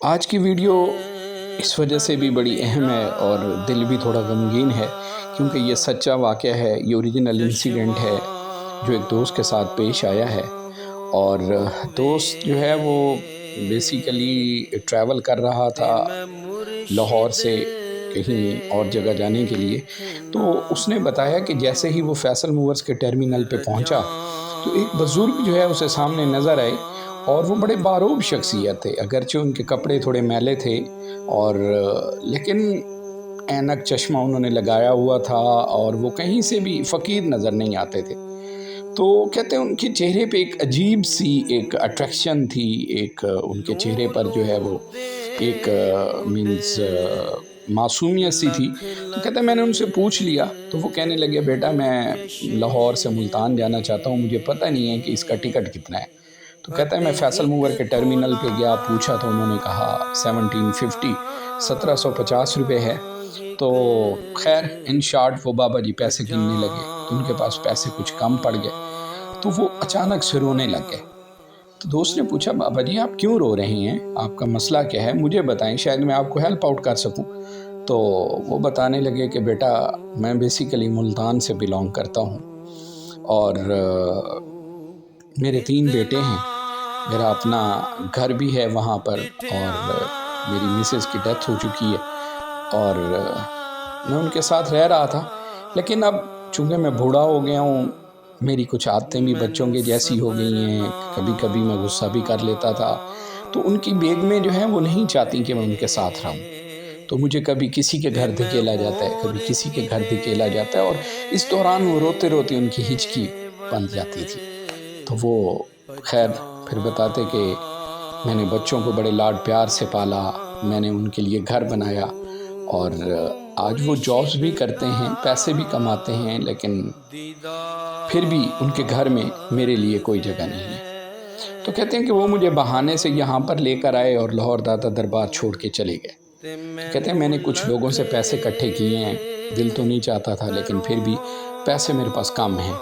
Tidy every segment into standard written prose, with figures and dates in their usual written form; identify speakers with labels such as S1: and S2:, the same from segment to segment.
S1: آج کی ویڈیو اس وجہ سے بھی بڑی اہم ہے اور دل بھی تھوڑا غمگین ہے کیونکہ یہ سچا واقعہ ہے، یہ اوریجنل انسیڈنٹ ہے جو ایک دوست کے ساتھ پیش آیا ہے۔ اور دوست جو ہے وہ بیسیکلی ٹریول کر رہا تھا لاہور سے کہیں اور جگہ جانے کے لیے، تو اس نے بتایا کہ جیسے ہی وہ فیصل موورز کے ٹرمینل پہ پہنچا تو ایک بزرگ جو ہے اسے سامنے نظر آئے اور وہ بڑے باروب شخصیت تھے، اگرچہ ان کے کپڑے تھوڑے میلے تھے اور لیکن اینک چشمہ انہوں نے لگایا ہوا تھا اور وہ کہیں سے بھی فقیر نظر نہیں آتے تھے۔ تو کہتے ہیں ان کے چہرے پہ ایک عجیب سی ایک اٹریکشن تھی، ایک ان کے چہرے پر جو ہے وہ ایک معصومیت سی تھی۔ تو کہتے ہیں میں نے ان سے پوچھ لیا تو وہ کہنے لگے بیٹا میں لاہور سے ملتان جانا چاہتا ہوں، مجھے پتہ نہیں ہے کہ اس کا ٹکٹ کتنا ہے۔ تو کہتا ہے میں فیصل موور کے ٹرمینل پہ گیا، پوچھا تو انہوں نے کہا 1750 روپے ہے۔ تو خیر ان شارٹ وہ بابا جی پیسے گننے لگے تو ان کے پاس پیسے کچھ کم پڑ گئے تو وہ اچانک سے رونے لگ گئے۔ تو دوست نے پوچھا بابا جی آپ کیوں رو رہے ہیں، آپ کا مسئلہ کیا ہے، مجھے بتائیں شاید میں آپ کو ہیلپ آؤٹ کر سکوں۔ تو وہ بتانے لگے کہ بیٹا میں بیسیکلی ملتان سے بلانگ کرتا ہوں اور میرے 3 بیٹے ہیں، میرا اپنا گھر بھی ہے وہاں پر اور میری مسز کی ڈیتھ ہو چکی ہے اور میں ان کے ساتھ رہ رہا تھا، لیکن اب چونکہ میں بوڑھا ہو گیا ہوں، میری کچھ عادتیں بھی بچوں کے جیسی ہو گئی ہیں، کبھی کبھی میں غصہ بھی کر لیتا تھا، تو ان کی بیگمیں جو ہیں وہ نہیں چاہتی کہ میں ان کے ساتھ رہوں، تو مجھے کبھی کسی کے گھر دھکیلا جاتا ہے، کبھی کسی کے گھر دھکیلا جاتا ہے اور اس دوران وہ روتے روتے ان کی ہچکی بند جاتی تھی۔ تو وہ خیر پھر بتاتے کہ میں نے بچوں کو بڑے لاڈ پیار سے پالا، میں نے ان کے لیے گھر بنایا اور آج وہ جابز بھی کرتے ہیں، پیسے بھی کماتے ہیں، لیکن پھر بھی ان کے گھر میں میرے لیے کوئی جگہ نہیں ہے۔ تو کہتے ہیں کہ وہ مجھے بہانے سے یہاں پر لے کر آئے اور لاہور داتا دربار چھوڑ کے چلے گئے۔ تو کہتے ہیں میں نے کچھ لوگوں سے پیسے اکٹھے کیے ہیں، دل تو نہیں چاہتا تھا لیکن پھر بھی پیسے میرے پاس کم ہیں۔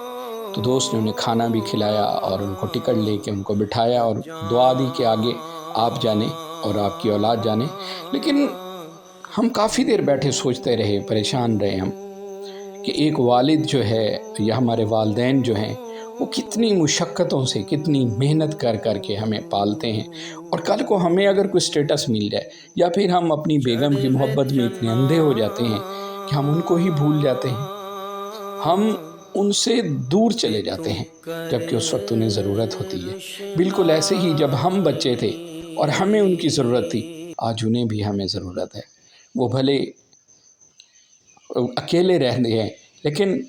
S1: تو دوست نے انہیں کھانا بھی کھلایا اور ان کو ٹکٹ لے کے ان کو بٹھایا اور دعا دی کہ آگے آپ جانے اور آپ کی اولاد جانے۔ لیکن ہم کافی دیر بیٹھے سوچتے رہے، پریشان رہے ہم کہ ایک والد جو ہے یا ہمارے والدین جو ہیں وہ کتنی مشقتوں سے، کتنی محنت کر کر کے ہمیں پالتے ہیں، اور کل کو ہمیں اگر کوئی سٹیٹس مل جائے یا پھر ہم اپنی بیگم کی محبت میں اتنے اندھے ہو جاتے ہیں کہ ہم ان کو ہی بھول جاتے ہیں، ہم ان سے دور چلے جاتے ہیں جبکہ اس وقت انہیں ضرورت ہوتی ہے۔ بالکل ایسے ہی جب ہم بچے تھے اور ہمیں ان کی ضرورت تھی، آج انہیں بھی ہمیں ضرورت ہے۔ وہ بھلے اکیلے رہتے ہیں لیکن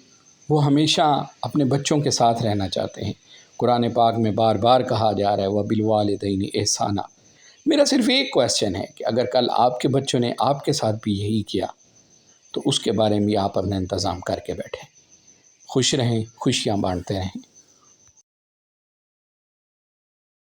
S1: وہ ہمیشہ اپنے بچوں کے ساتھ رہنا چاہتے ہیں۔ قرآن پاک میں بار بار کہا جا رہا ہے وَبِالْوَالِدَيْنِ إِحْسَانًا۔ میرا صرف ایک کویسچن ہے کہ اگر کل آپ کے بچوں نے آپ کے ساتھ بھی یہی کیا تو اس کے بارے میں آپ اپنا انتظام کر کے بیٹھیں۔ خوش رہیں، خوشیاں بانٹتے رہیں۔